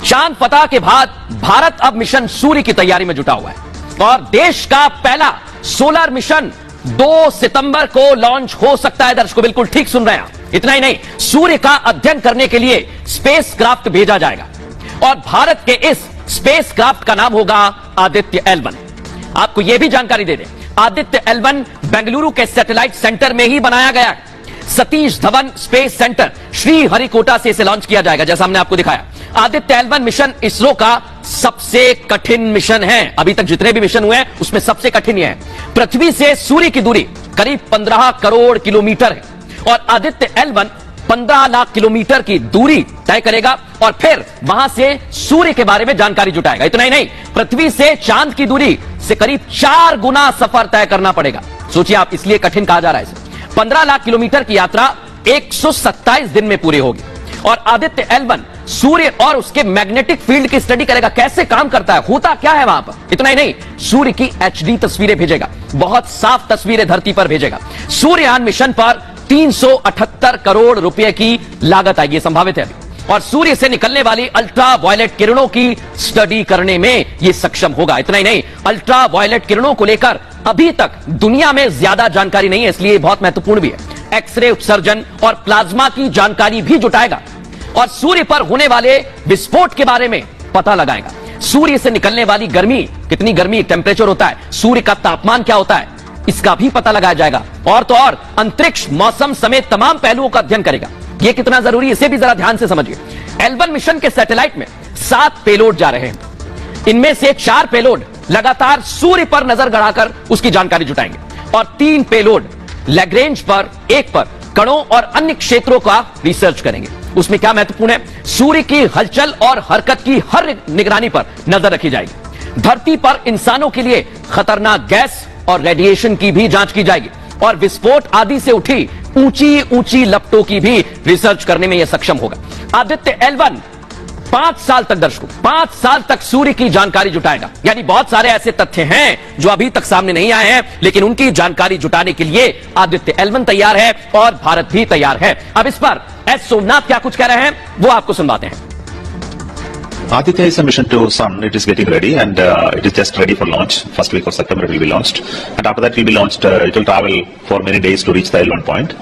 चांद फतह के बाद भारत अब मिशन सूर्य की तैयारी में जुटा हुआ है और देश का पहला सोलर मिशन 2 सितंबर को लॉन्च हो सकता है। दर्शकों, बिल्कुल ठीक सुन रहे हैं आप। इतना ही नहीं, सूर्य का अध्ययन करने के लिए स्पेसक्राफ्ट भेजा जाएगा और भारत के इस स्पेसक्राफ्ट का नाम होगा आदित्य L1। आपको यह भी जानकारी दे दें, आदित्य L1 बेंगलुरु के सैटेलाइट सेंटर में ही बनाया गया है। सतीश धवन स्पेस सेंटर श्रीहरिकोटा से इसे लॉन्च किया जाएगा। जैसा हमने आपको दिखाया, आदित्य L1 मिशन इसरो का सबसे कठिन मिशन है। अभी तक जितने भी मिशन हुए हैं उसमें सबसे कठिन है। पृथ्वी से सूर्य की दूरी करीब 15 करोड़ किलोमीटर है और आदित्य L1 15 लाख किलोमीटर की दूरी तय करेगा और फिर वहां से सूर्य के बारे में जानकारी जुटाएगा। इतना ही नहीं, पृथ्वी से चांद की दूरी से करीब 4 गुना सफर तय करना पड़ेगा। सोचिए आप, इसलिए कठिन कहा जा रहा है इसे। 15 लाख किलोमीटर की यात्रा 127 दिन में पूरी होगी और आदित्य L1 सूर्य और उसके मैग्नेटिक फील्ड की स्टडी करेगा, कैसे काम करता है, होता क्या है वहां पर। इतना ही नहीं, सूर्य की HD तस्वीरें भेजेगा, बहुत साफ तस्वीरें धरती पर भेजेगा। सूर्ययान मिशन पर 378 करोड़ रुपए की लागत आएगी, संभावित है अभी। और सूर्य से निकलने वाली अल्ट्रा वायलेट किरणों की स्टडी करने में यह सक्षम होगा। इतना ही नहीं, अल्ट्रा वायलेट किरणों को लेकर अभी तक दुनिया में ज्यादा जानकारी नहीं है, इसलिए बहुत महत्वपूर्ण भी है। एक्सरे उत्सर्जन और प्लाज्मा की जानकारी भी जुटाएगा और सूर्य पर होने वाले विस्फोट के बारे में पता लगाएगा। सूर्य से निकलने वाली गर्मी, कितनी गर्मी टेम्परेचर होता है, सूर्य का तापमान क्या होता है, इसका भी पता लगाया जाएगा। और तो और अंतरिक्ष, मौसम समेत तमाम पहलुओं का अध्ययन करेगा। यह कितना जरूरी है, इसे भी जरा ध्यान से समझिए। L1 मिशन के सैटेलाइट में 7 पेलोड जा रहे हैं। इनमें से 4 पेलोड लगातार सूर्य पर नजर गड़ाकर उसकी जानकारी जुटाएंगे और 3 पेलोड लैग्रेंज पर, एक पर कणों और अन्य क्षेत्रों का रिसर्च करेंगे। उसमें क्या महत्वपूर्ण है, सूर्य की हलचल और हरकत की हर निगरानी पर नजर रखी जाएगी। धरती पर इंसानों के लिए खतरनाक गैस और रेडिएशन की भी जांच की जाएगी और विस्फोट आदि से उठी ऊंची ऊंची लपटों की भी रिसर्च करने में यह सक्षम होगा। आदित्य L1 5 साल तक, दर्शकों, 5 साल तक सूर्य की जानकारी जुटाएगा। यानी बहुत सारे ऐसे तथ्य हैं जो अभी तक सामने नहीं आए हैं, लेकिन उनकी जानकारी जुटाने के लिए आदित्य L1 तैयार है और भारत भी तैयार है। अब इस पर एस सोमनाथ क्या कुछ कह रहे हैं वो आपको सुनवाते हैं। Aditya is a mission to Sun. It is getting ready and it is just ready for launch. First week of September it will be launched, and after that it will be launched. It will travel for many days to reach the L1 point.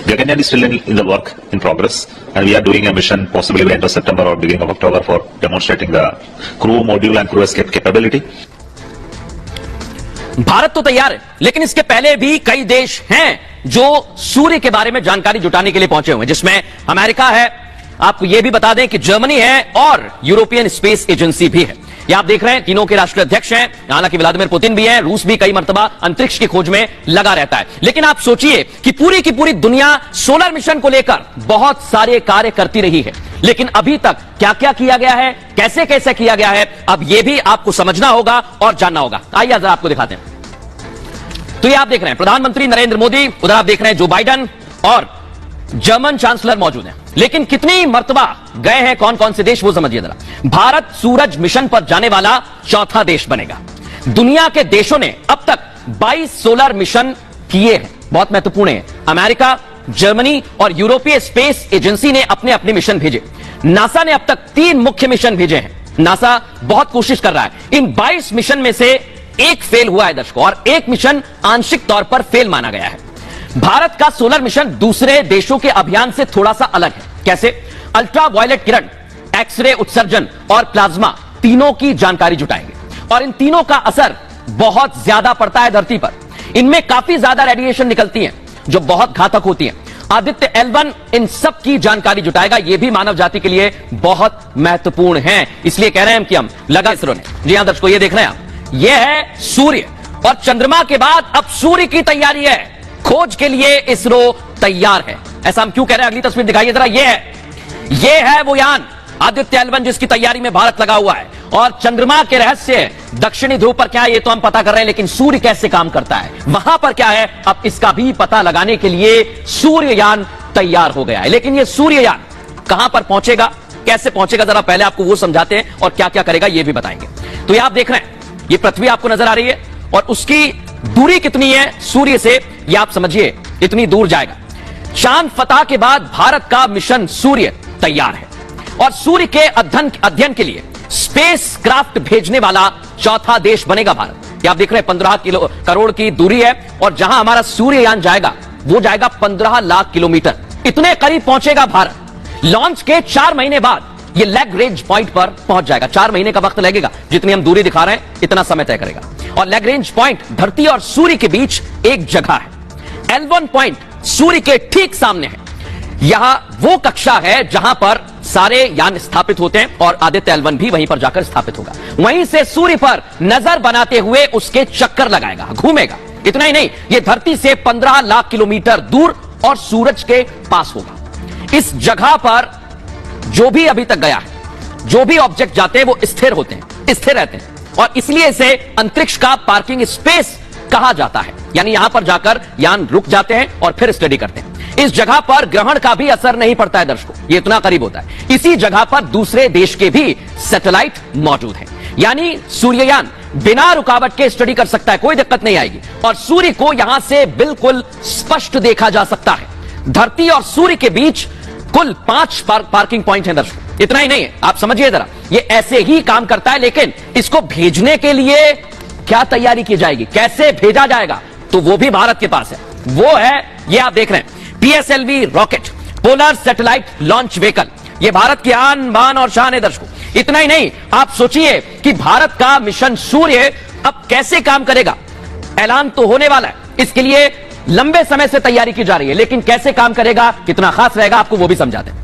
Gaganyaan is still in the work in progress, and we are doing a mission possibly by end of September or beginning of October for demonstrating the crew module and crew escape capability. Bharat तो तैयार है, लेकिन इसके पहले भी कई देश हैं जो सूर्य के बारे में जानकारी जुटाने के लिए पहुंचे हुए हैं, जिसमें अमेरिका है, आपको यह भी बता दें कि जर्मनी है और यूरोपियन स्पेस एजेंसी भी है। ये आप देख रहे हैं, तीनों के राष्ट्रीय अध्यक्ष हैं, हालांकि व्लादिमीर पुतिन भी हैं, रूस भी कई मर्तबा अंतरिक्ष की खोज में लगा रहता है। लेकिन आप सोचिए कि पूरी की पूरी दुनिया सोलर मिशन को लेकर बहुत सारे कार्य करती रही है, लेकिन अभी तक क्या क्या किया गया है, कैसे कैसे किया गया है, अब यह भी आपको समझना होगा और जानना होगा। आइए जरा आपको दिखाते हैं। तो ये आप देख रहे हैं प्रधानमंत्री नरेंद्र मोदी, उधर आप देख रहे हैं जो बाइडेन और जर्मन चांसलर मौजूद हैं। लेकिन कितनी मर्तबा गए हैं, कौन कौन से देश, वो समझिए जरा। भारत सूरज मिशन पर जाने वाला चौथा देश बनेगा। दुनिया के देशों ने अब तक 22 सोलर मिशन किए हैं, बहुत महत्वपूर्ण है। अमेरिका, जर्मनी और यूरोपीय स्पेस एजेंसी ने अपने अपने मिशन भेजे। नासा ने अब तक 3 मुख्य मिशन भेजे हैं। नासा बहुत कोशिश कर रहा है। इन 22 मिशन में से एक फेल हुआ है दर्शकों, और एक मिशन आंशिक तौर पर फेल माना गया है। भारत का सोलर मिशन दूसरे देशों के अभियान से थोड़ा सा अलग है। कैसे? अल्ट्रा वायलेट किरण, एक्सरे उत्सर्जन और प्लाज्मा, तीनों की जानकारी जुटाएंगे और इन तीनों का असर बहुत ज्यादा पड़ता है धरती पर। इनमें काफी ज्यादा रेडिएशन निकलती है जो बहुत घातक होती है। आदित्य L1 इन सब की जानकारी जुटाएगा। यह भी मानव जाति के लिए बहुत महत्वपूर्ण है, इसलिए कह रहे हैं कि हम लगा इसरो ने। जी हां दर्शकों, ये देख रहे हैं आप, यह है सूर्य और चंद्रमा के बाद अब सूर्य की तैयारी है। खोज के लिए इसरो तैयार है। ऐसा हम क्यों कह रहे हैं, अगली तस्वीर दिखाइए जरा। ये है वो यान आदित्य L1 जिसकी तैयारी में भारत लगा हुआ है। और चंद्रमा के रहस्य, दक्षिणी ध्रुव पर क्या है ये तो हम पता कर रहे हैं, लेकिन सूर्य कैसे काम करता है, वहां पर क्या है, अब इसका भी पता लगाने के लिए सूर्ययान तैयार हो गया है। लेकिन ये सूर्ययान कहां पर पहुंचेगा, कैसे पहुंचेगा, जरा पहले आपको वो समझाते हैं और क्या क्या करेगा ये भी बताएंगे। तो ये आप देख रहे हैं, ये पृथ्वी आपको नजर आ रही है और उसकी दूरी कितनी है सूर्य से, ये आप समझिए, इतनी दूर जाएगा। चांद फतह के बाद भारत का मिशन सूर्य तैयार है और सूर्य के अध्ययन के लिए स्पेस क्राफ्ट भेजने वाला चौथा देश बनेगा भारत। ये आप देख रहे हैं 15 करोड़ की दूरी है और जहां हमारा सूर्ययान जाएगा वो जाएगा 15 लाख किलोमीटर, इतने करीब पहुंचेगा भारत। लॉन्च के 4 महीने बाद ये लेग रेंज पॉइंट पर पहुंच जाएगा। 4 महीने का वक्त लगेगा, जितनी हम दूरी दिखा रहे हैं इतना समय तय करेगा। और लेग रेंज पॉइंट धरती और सूर्य के बीच एक जगह है। L1 पॉइंट सूर्य के ठीक सामने है। यह वो कक्षा है जहां पर सारे यान स्थापित होते हैं और आदित्य L1 भी वहीं पर जाकर स्थापित होगा। वहीं से सूर्य पर नजर बनाते हुए उसके चक्कर लगाएगा, घूमेगा। इतना ही नहीं, यह धरती से 15 लाख किलोमीटर दूर और सूरज के पास होगा। इस जगह पर जो भी अभी तक गया है, जो भी ऑब्जेक्ट जाते हैं वो स्थिर होते हैं, स्थिर रहते हैं और इसलिए इसे अंतरिक्ष का पार्किंग स्पेस कहा जाता है। यानी यहां पर जाकर यान रुक जाते हैं और फिर स्टडी करते हैं। इस जगह पर ग्रहण का भी असर नहीं पड़ता है दर्शकों, ये इतना करीब होता है। इसी जगह पर दूसरे देश के भी सैटेलाइट मौजूद हैं। यानी सूर्ययान बिना रुकावट के स्टडी कर सकता है, कोई दिक्कत नहीं आएगी और सूर्य को यहां से बिल्कुल स्पष्ट देखा जा सकता है। धरती और सूर्य के बीच कुल 5 पार्किंग पॉइंट हैं दर्शकों। इतना ही नहीं है, आप समझिए जरा, ये ऐसे ही काम करता है, लेकिन इसको भेजने के लिए क्या तैयारी की जाएगी, कैसे भेजा जाएगा, तो वो भी भारत के पास है। वो है, ये आप देख रहे हैं, PSLV rocket, polar satellite launch vehicle. ये भारत की आन बान और शान है दर्शकों। इतना ही नहीं, आप सोचिए कि भारत का मिशन सूर्य अब कैसे काम करेगा। ऐलान तो होने वाला है, इसके लिए लंबे समय से तैयारी की जा रही है, लेकिन कैसे काम करेगा, कितना खास रहेगा, आपको वो भी समझाते हैं।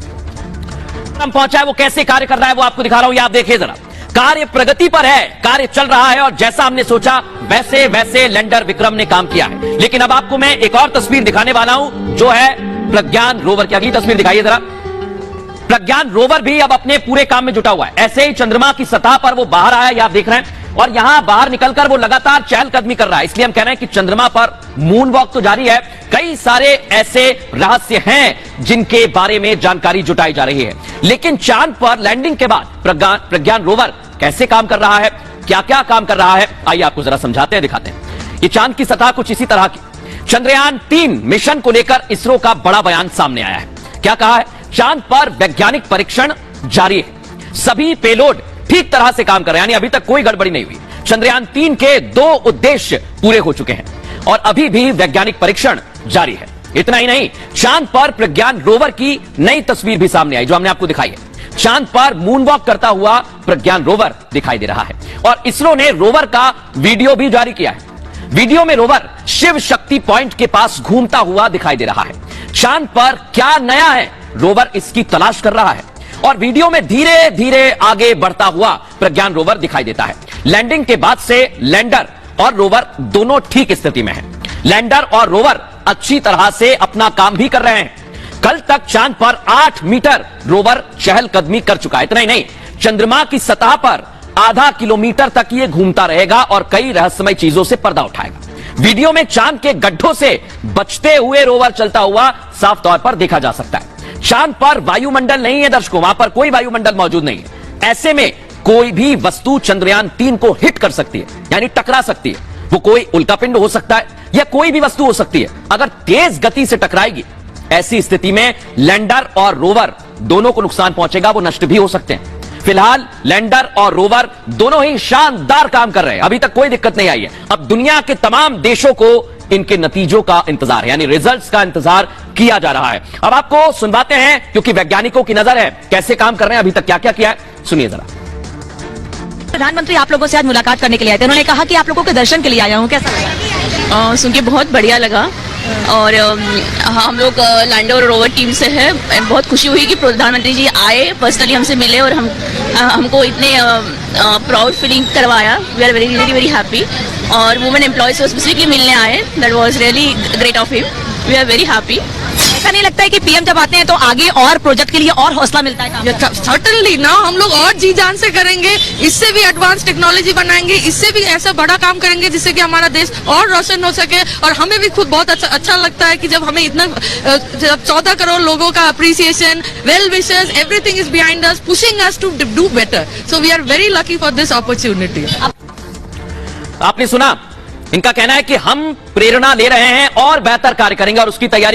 हम पहुंचा है, वो कैसे कार्य कर रहा है वो आपको दिखा रहा हूं। ये आप देखिए जरा, कार्य प्रगति पर है, कार्य चल रहा है और जैसा हमने सोचा वैसे वैसे लैंडर विक्रम ने काम किया है। लेकिन अब आपको मैं एक और तस्वीर दिखाने वाला हूं जो है प्रज्ञान रोवर की। अगली तस्वीर दिखाइए जरा। प्रज्ञान रोवर भी अब अपने पूरे काम में जुटा हुआ है। ऐसे ही चंद्रमा की सतह पर वो बाहर आया, ये आप देख रहे हैं, और यहां बाहर निकलकर वो लगातार चहलकदमी कर रहा है। इसलिए हम कह रहे हैं कि चंद्रमा पर मून वॉक तो जारी है, कई सारे ऐसे रहस्य हैं जिनके बारे में जानकारी जुटाई जा रही है। लेकिन चांद पर लैंडिंग के बाद प्रज्ञान रोवर कैसे काम कर रहा है, क्या क्या काम कर रहा है, आइए आपको जरा समझाते हैं, दिखाते हैं। ये चांद की सतह कुछ इसी तरह की। चंद्रयान 3 मिशन को लेकर इसरो का बड़ा बयान सामने आया है। क्या कहा है? चांद पर वैज्ञानिक परीक्षण जारी है, सभी पेलोड ठीक तरह से काम कर रहे हैं, यानी अभी तक कोई गड़बड़ी नहीं हुई। चंद्रयान 3 के 2 उद्देश्य पूरे हो चुके हैं और अभी भी वैज्ञानिक परीक्षण जारी है। इतना ही नहीं, चांद पर प्रज्ञान रोवर की नई तस्वीर भी सामने आई जो हमने आपको दिखाई है। चांद पर मून वॉक करता हुआ प्रज्ञान रोवर दिखाई दे रहा है और इसरो ने रोवर का वीडियो भी जारी किया है। वीडियो में रोवर शिव शक्ति पॉइंट के पास घूमता हुआ दिखाई दे रहा है। चांद पर क्या नया है, रोवर इसकी तलाश कर रहा है और वीडियो में धीरे धीरे आगे बढ़ता हुआ प्रज्ञान रोवर दिखाई देता है। लैंडिंग के बाद से लैंडर और रोवर दोनों ठीक स्थिति में हैं। लैंडर और रोवर अच्छी तरह से अपना काम भी कर रहे हैं। कल तक चांद पर 8 मीटर रोवर चहलकदमी कर चुका है। इतना ही नहीं, चंद्रमा की सतह पर आधा किलोमीटर तक ये घूमता रहेगा और कई रहस्यमय चीजों से पर्दा उठाएगा। वीडियो में चांद के गड्ढों से बचते हुए रोवर चलता हुआ साफ तौर पर देखा जा सकता है। चांद पर वायुमंडल नहीं है दर्शकों, वहां पर कोई वायुमंडल मौजूद नहीं है। ऐसे में कोई भी वस्तु चंद्रयान 3 को हिट कर सकती है, यानी टकरा सकती है। वो कोई उल्कापिंड हो सकता है या कोई भी वस्तु हो सकती है। अगर तेज गति से टकराएगी, ऐसी स्थिति में लैंडर और रोवर दोनों को नुकसान पहुंचेगा, वो नष्ट भी हो सकते हैं। फिलहाल लैंडर और रोवर दोनों ही शानदार काम कर रहे हैं, अभी तक कोई दिक्कत नहीं आई है। अब दुनिया के तमाम देशों को इनके नतीजों का इंतजार है, यानी रिजल्ट्स का इंतजार किया जा रहा है। अब आपको सुनवाते हैं, क्योंकि वैज्ञानिकों की नजर है कैसे काम कर रहे हैं, अभी तक क्या क्या किया है, सुनिए जरा। प्रधानमंत्री आप लोगों से आज मुलाकात करने के लिए आए थे, उन्होंने कहा कि आप लोगों के दर्शन के लिए आया हूँ, कैसा लगा? सुन के बहुत बढ़िया लगा और हम लोग लैंडर और रोवर टीम से है। बहुत खुशी हुई कि प्रधानमंत्री जी आए, पर्सनली हमसे मिले और हमको इतने प्राउड फीलिंग करवाया। We are very very happy. और वुमेन एम्प्लॉयज को स्पेसिफिकली मिलने आए, that was really great of him. We are very happy. ऐसा नहीं लगता है कि पीएम जब आते हैं तो आगे और प्रोजेक्ट के लिए और हौसला मिलता है? सर्टनली ना, हम लोग और जी जान से करेंगे, इससे भी एडवांस टेक्नोलॉजी बनाएंगे, इससे भी ऐसा बड़ा काम करेंगे जिससे कि हमारा देश और रोशन हो सके। और हमें भी खुद बहुत अच्छा लगता है कि जब हमें इतना 14 करोड़ लोगों का appreciation, well wishes, everything is behind us, pushing us to do better. So we are very lucky for this opportunity. आपने सुना, इनका कहना है कि हम प्रेरणा ले रहे हैं और बेहतर कार्य करेंगे और उसकी तैयारी